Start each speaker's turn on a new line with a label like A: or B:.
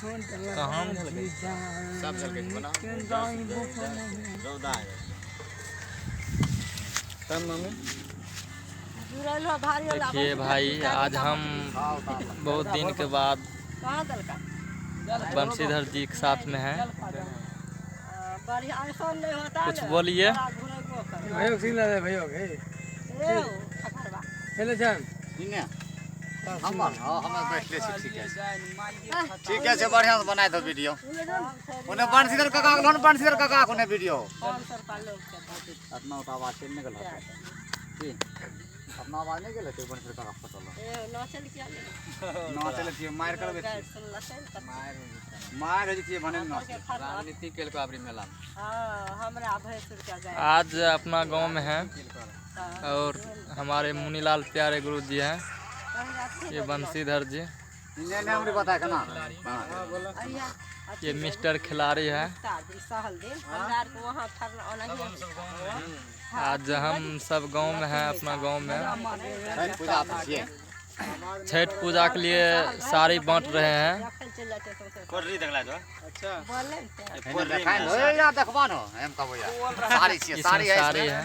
A: कहाँ सब झलके बना रौदा है तब मम्मी।
B: देखिए भाई, आज हम बहुत दिन के बाद बंशीधर जी के साथ में हैं। कुछ बोलिए।
A: ठीक है बढ़िया से बनाए दो वीडियो उन्हें बंशीधर काका को बंशीधर काका को वीडियो अपना आवाज नहीं गलत अपना आवाज नहीं गलत बंशीधर काका फोटो ना चले थी मार कर मार हो जी बने राजनीति के काबरी मेला
B: आज अपना गांव में है और हमारे मुनीलाल प्यारे गुरु जी हैं, ये बंशीधर जी, ये मिस्टर खिलाड़ी है। आज हम सब गांव में हैं, अपना गांव में छठ पूजा के लिए साड़ी बांट रहे हैं। साड़ी है।